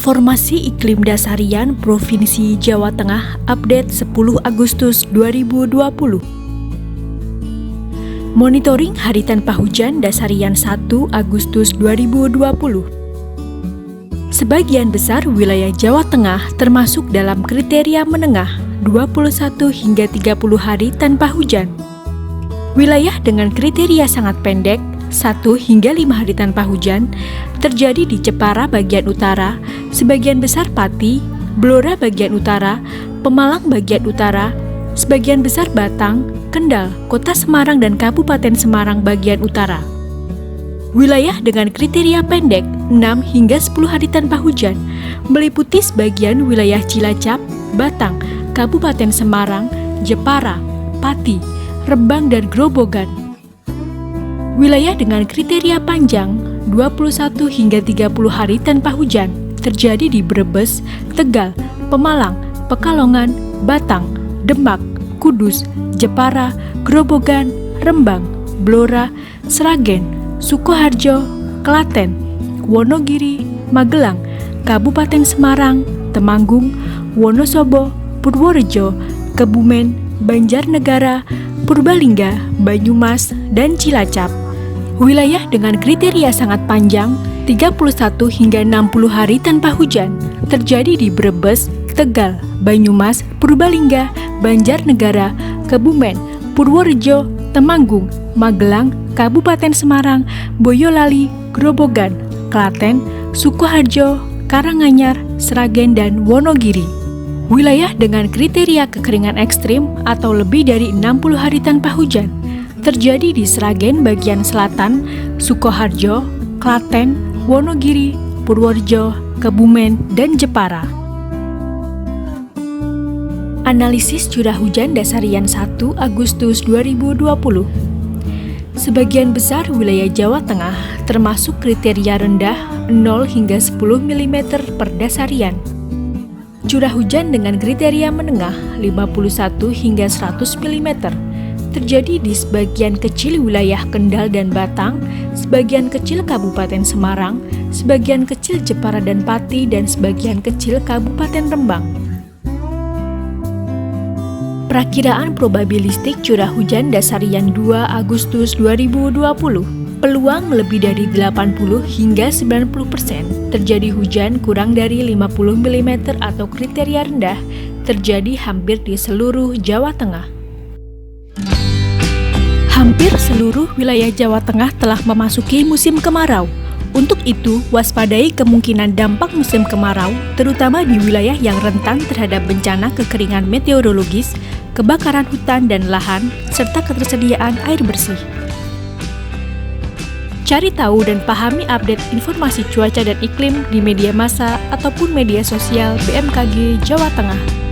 Informasi iklim dasarian Provinsi Jawa Tengah update 10 Agustus 2020. Monitoring hari tanpa hujan dasarian 1 Agustus 2020. Sebagian besar wilayah Jawa Tengah termasuk dalam kriteria menengah 21 hingga 30 hari tanpa hujan. Wilayah dengan kriteria sangat pendek 1 hingga 5 hari tanpa hujan terjadi di Jepara bagian utara, sebagian besar Pati, Blora bagian utara, Pemalang bagian utara, sebagian besar Batang, Kendal, Kota Semarang dan Kabupaten Semarang bagian utara. Wilayah dengan kriteria pendek 6 hingga 10 hari tanpa hujan meliputi sebagian wilayah Cilacap, Batang, Kabupaten Semarang, Jepara, Pati, Rembang dan Grobogan. Wilayah dengan kriteria panjang 21 hingga 30 hari tanpa hujan terjadi di Brebes, Tegal, Pemalang, Pekalongan, Batang, Demak, Kudus, Jepara, Grobogan, Rembang, Blora, Sragen, Sukoharjo, Klaten, Wonogiri, Magelang, Kabupaten Semarang, Temanggung, Wonosobo, Purworejo, Kebumen, Banjarnegara, Purbalingga, Banyumas, dan Cilacap. Wilayah dengan kriteria sangat panjang 31 hingga 60 hari tanpa hujan terjadi di Brebes, Tegal, Banyumas, Purbalingga, Banjarnegara, Kebumen, Purworejo, Temanggung, Magelang, Kabupaten Semarang, Boyolali, Grobogan, Klaten, Sukoharjo, Karanganyar, Sragen, dan Wonogiri. Wilayah dengan kriteria kekeringan ekstrim atau lebih dari 60 hari tanpa hujan terjadi di Sragen bagian selatan, Sukoharjo, Klaten, Wonogiri, Purworejo, Kebumen, dan Jepara. Analisis curah hujan dasarian 1 Agustus 2020. Sebagian besar wilayah Jawa Tengah termasuk kriteria rendah 0 hingga 10 mm per dasarian. Curah hujan dengan kriteria menengah 51 hingga 100 mm terjadi di sebagian kecil wilayah Kendal dan Batang, sebagian kecil Kabupaten Semarang, sebagian kecil Jepara dan Pati, dan sebagian kecil Kabupaten Rembang. Perakiraan probabilistik curah hujan dasarian 2 Agustus 2020. Peluang lebih dari 80 hingga 90% terjadi hujan kurang dari 50 mm atau kriteria rendah terjadi hampir di seluruh Jawa Tengah. Hampir seluruh wilayah Jawa Tengah telah memasuki musim kemarau. Untuk itu, waspadai kemungkinan dampak musim kemarau, terutama di wilayah yang rentan terhadap bencana kekeringan meteorologis, kebakaran hutan dan lahan, serta ketersediaan air bersih. Cari tahu dan pahami update informasi cuaca dan iklim di media massa ataupun media sosial BMKG Jawa Tengah.